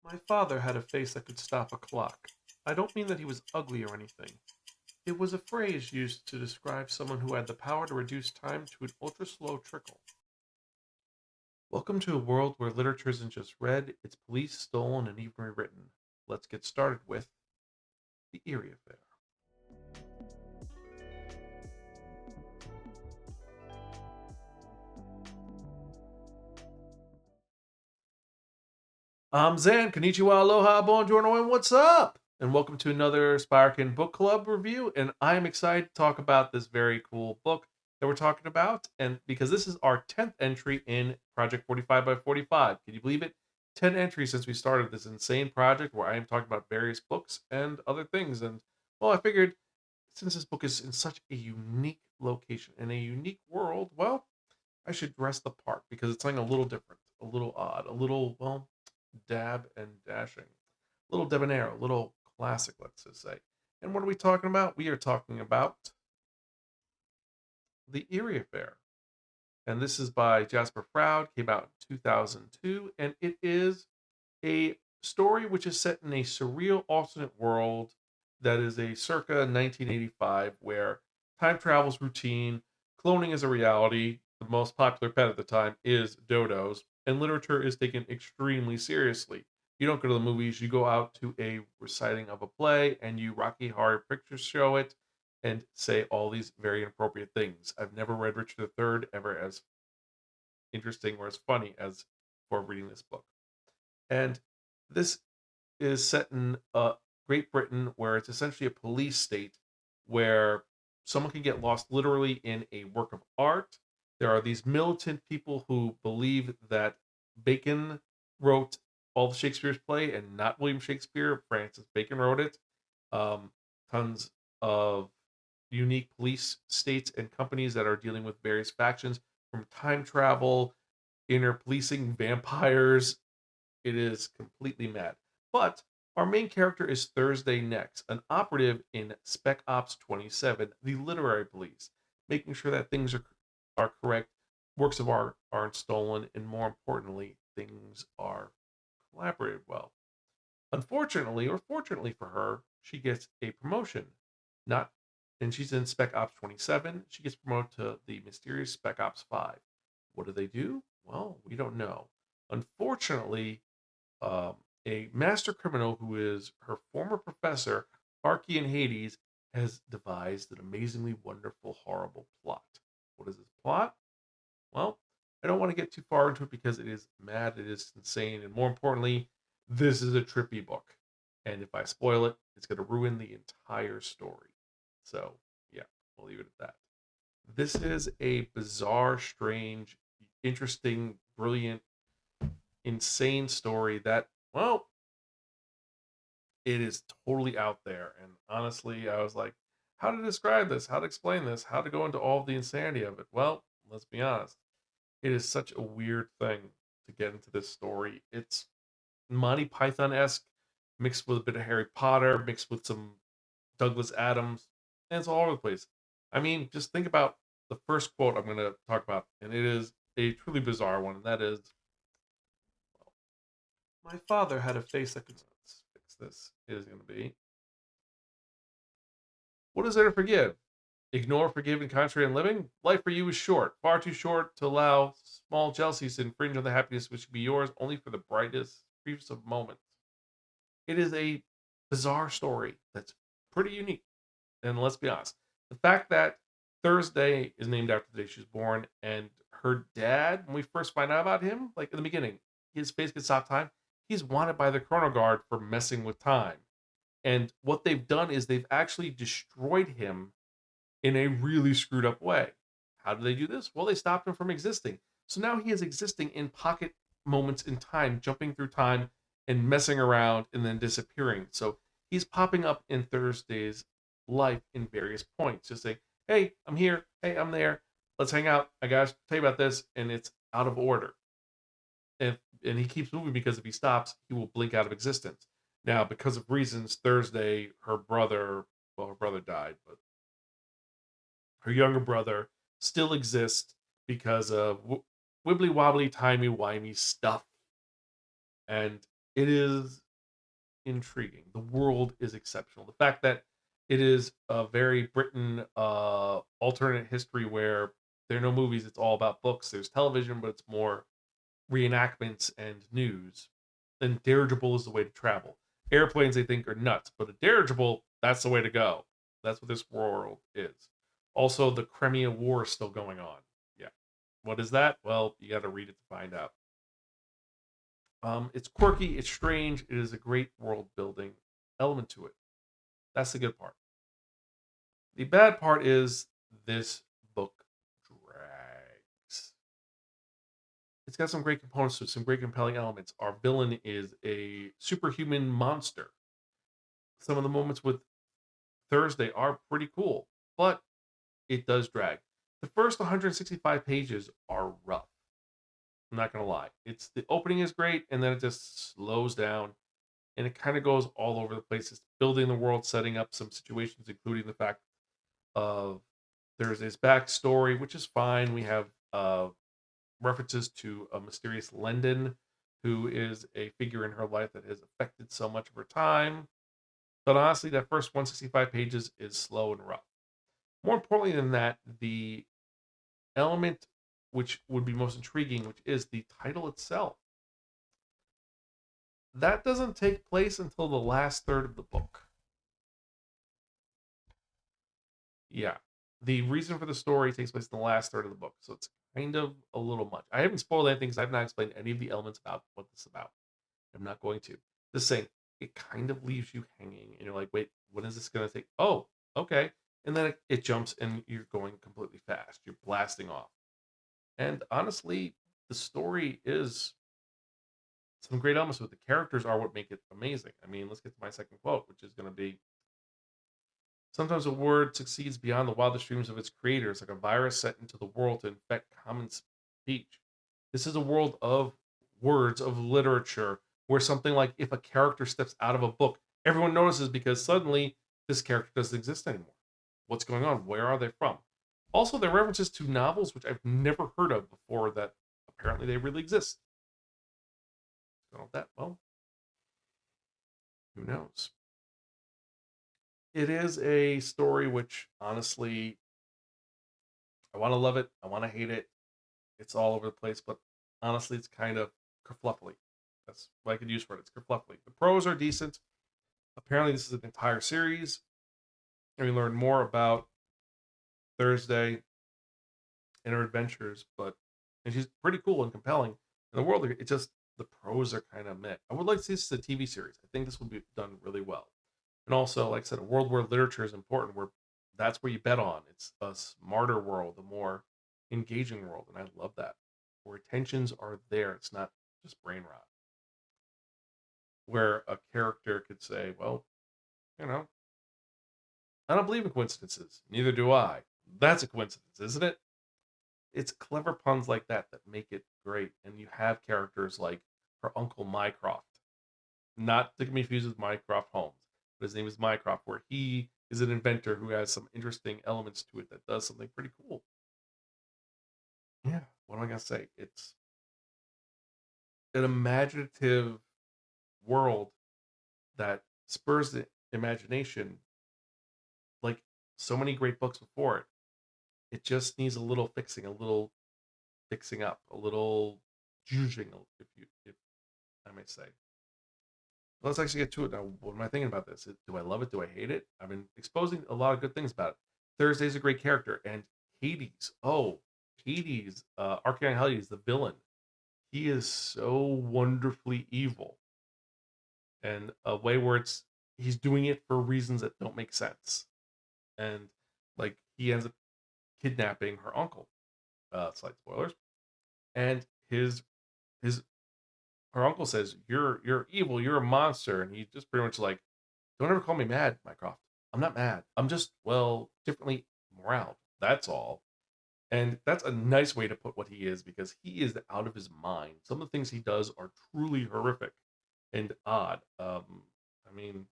My father had a face that could stop a clock. I don't mean that he was ugly or anything. It was a phrase used to describe someone who had the power to reduce time to an ultra-slow trickle. Welcome to a world where literature isn't just read, it's policed, stolen, and even rewritten. Let's get started with The Erie Affair. I'm Zan, konnichiwa, aloha, buongiorno, and what's up? And welcome to another Spiraken Book Club review. And I'm excited to talk about this very cool book that we're talking about. And because this is our 10th entry in Project 45 by 45. Can you believe it? 10 entries since we started this insane project where I am talking about various books and other things. And well, I figured since this book is in such a unique location and a unique world, well, I should dress the part because it's something a little different, a little odd, a little, well, dab and dashing, a little debonair, a little classic, let's just say. And what are we talking about? We are talking about The Erie Affair. And this is by Jasper Fforde, came out in 2002. And it is a story which is set in a surreal alternate world that is a circa 1985 where time travel is routine, cloning is a reality. The most popular pet at the time is dodos, and literature is taken extremely seriously. You don't go to the movies, you go out to a reciting of a play and you Rocky Horror Picture Show it and say all these very inappropriate things. I've never read Richard III ever as interesting or as funny as for reading this book. And this is set in Great Britain, where it's essentially a police state where someone can get lost literally in a work of art. There are these militant people who believe that Bacon wrote all the Shakespeare's play and not William Shakespeare. Francis Bacon wrote it. Um, Tons of unique police states and companies that are dealing with various factions from time travel, inner policing, vampires, it is completely mad. But our main character is Thursday Next, an operative in Spec Ops 27, the literary police, making sure that things are correct, works of art aren't stolen, and more importantly, things are collaborated well. Unfortunately, or fortunately for her, she gets a promotion. Not and she's in Spec Ops 27. She gets promoted to the mysterious Spec Ops 5. What do they do? Well, we don't know. Unfortunately, um, a master criminal who is her former professor, Archie in Hades, has devised an amazingly wonderful, horrible plot. What is this plot? Well, I don't want to get too far into it because it is mad, it is insane, and more importantly, this is a trippy book. And if I spoil it, it's going to ruin the entire story. So, yeah, we'll leave it at that. This is a bizarre, strange, interesting, brilliant, insane story that, well, it is totally out there. And honestly, I was like, how to describe this, how to explain this, how to go into all of the insanity of it. Well, let's be honest. It is such a weird thing to get into this story. It's Monty Python esque, mixed with a bit of Harry Potter, mixed with some Douglas Adams, and it's all over the place. I mean, just think about the first quote I'm going to talk about, and it is a truly bizarre one, and that is, my father had a face that could. Let's fix this. It is going to be, what is there to forgive? Ignore, forgive, and concentrate on living? Life for you is short, far too short to allow small jealousies to infringe on the happiness which should be yours only for the brightest, briefest of moments. It is a bizarre story that's pretty unique. And let's be honest, the fact that Thursday is named after the day she was born, and her dad, when we first find out about him, like in the beginning, his face can stop time. He's wanted by the Chrono Guard for messing with time. And what they've done is they've actually destroyed him in a really screwed up way. How do they do this? Well, they stopped him from existing. So now he is existing in pocket moments in time, jumping through time and messing around and then disappearing. So he's popping up in Thursday's life in various points, just saying, hey, I'm here. Hey, I'm there. Let's hang out. I got to tell you about this. And it's out of order. And he keeps moving because if he stops, he will blink out of existence. Now, because of reasons, Thursday, her brother died, but her younger brother still exists because of wibbly wobbly, timey wimey stuff. And It is intriguing. The world is exceptional. The fact that it is a very Britain alternate history where there are no movies, it's all about books. There's television, but it's more reenactments and news. Then dirigible is the way to travel. Airplanes they think are nuts, but a dirigible, that's the way to go. That's what this world is. Also, the Crimea War is still going on. Yeah. What is that? Well, you got to read it to find out. It's quirky, it's strange, it is a great world building element to it. That's the good part. The bad part is this book drags. It's got some great components to it, some great compelling elements. Our villain is a superhuman monster. Some of the moments with Thursday are pretty cool, but it does drag. The first 165 pages are rough. I'm not gonna lie. It's the opening is great, and then it just slows down, and it kind of goes all over the place. It's building the world, setting up some situations, including the fact of there's this backstory, which is fine. We have references to a mysterious Lendon, who is a figure in her life that has affected so much of her time. But honestly, that first 165 pages is slow and rough. More importantly than that, the element which would be most intriguing, which is the title itself, that doesn't take place until the last third of the book. Yeah. The reason for the story takes place in the last third of the book, so it's kind of a little much. I haven't spoiled anything because I've not explained any of the elements about what this is about. I'm not going to. Just saying, it kind of leaves you hanging, and you're like, wait, when is this going to take? Oh, okay. And then it jumps, and you're going completely fast. You're blasting off. And honestly, the story is some great elements with the characters are what make it amazing. I mean, let's get to my second quote, which is going to be sometimes a word succeeds beyond the wildest dreams of its creators, like a virus sent into the world to infect common speech. This is a world of words, of literature, where something like if a character steps out of a book, everyone notices because suddenly this character doesn't exist anymore. What's going on? Where are they from? Also, there are references to novels which I've never heard of before that apparently they really exist. Don't know if that, well, who knows? It is a story which honestly I want to love it, I want to hate it. It's all over the place, but honestly, it's kind of kerfluffly. That's what I could use for it. It's kerfluffly. The pros are decent. Apparently, this is an entire series, and we learn more about Thursday and her adventures. And she's pretty cool and compelling. In the world, it just the pros are kind of meh. I would like to see this as a TV series. I think this would be done really well. And also, like I said, a world where literature is important, where that's where you bet on. It's a smarter world, a more engaging world, and I love that. Where tensions are there, it's not just brain rot. Where a character could say, "Well, you know, I don't believe in coincidences. Neither do I." That's a coincidence, isn't it? It's clever puns like that that make it great, and you have characters like her uncle Mycroft, not to be confused with Mycroft Holmes, but his name is Mycroft, where he is an inventor who has some interesting elements to it that does something pretty cool. Yeah, what am I gonna say? It's an imaginative world that spurs the imagination, like so many great books before it. It just needs a little fixing, a little fixing up, a little judging, if I may say. Let's actually get to it now. What am I thinking about this? Do I love it? Do I hate it? I've been exposing a lot of good things about it. Thursday's a great character, and Hades. Oh, Hades, Archeon Hades, the villain. He is so wonderfully evil, and a way where he's doing it for reasons that don't make sense, and like he ends up kidnapping her uncle. Slight spoilers, and his her uncle says, "You're evil. You're a monster," and he's just pretty much like, "Don't ever call me mad, Mycroft. I'm not mad. I'm just well differently morale. That's all." And that's a nice way to put what he is because he is out of his mind. Some of the things he does are truly horrific and odd. I mean,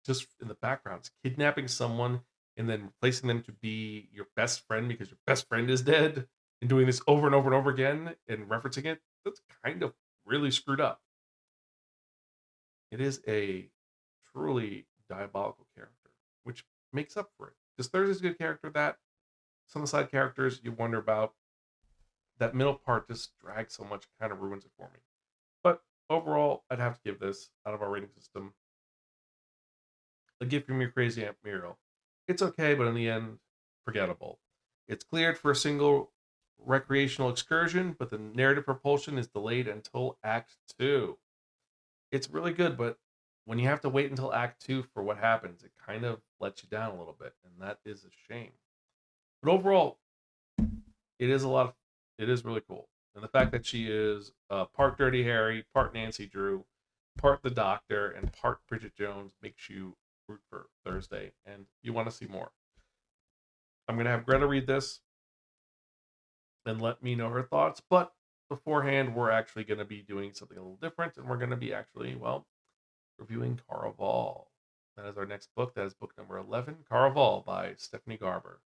just in the background, kidnapping someone and then replacing them to be your best friend because your best friend is dead and doing this over and over and over again and referencing it, that's kind of really screwed up. It is a truly diabolical character, which makes up for it. Because Thursday's a good character that some of the side characters you wonder about. That middle part just drags so much, kind of ruins it for me. But overall, I'd have to give this, out of our rating system, a gift from your crazy Aunt Muriel. It's okay, but in the end, forgettable. It's cleared for a single recreational excursion, but the narrative propulsion is delayed until Act 2. It's really good, but when you have to wait until Act 2 for what happens, it kind of lets you down a little bit, and that is a shame. But overall, it is a lot of, it is really cool. And the fact that she is part Dirty Harry, part Nancy Drew, part the Doctor, and part Bridget Jones makes you root for Thursday, and you want to see more. I'm going to have Greta read this and let me know her thoughts, but beforehand, we're actually going to be doing something a little different, and we're going to be actually, well, reviewing Caraval. That is our next book. That is book number 11, Caraval by Stephanie Garber.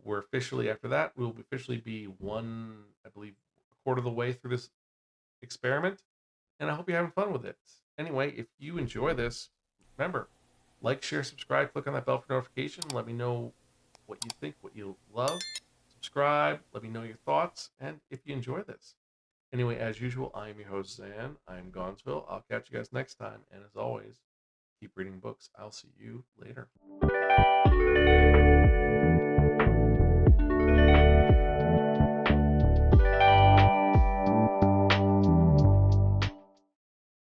We're officially, after that, we'll officially be I believe, a quarter of the way through this experiment, and I hope you're having fun with it. Anyway, if you enjoy this, remember, like, share, subscribe, click on that bell for notification. Let me know what you think, what you love. Subscribe, let me know your thoughts, and if you enjoy this. Anyway, as usual, I am your host, Zan. I'm Gonzville. I'll catch you guys next time, and as always, keep reading books. I'll see you later.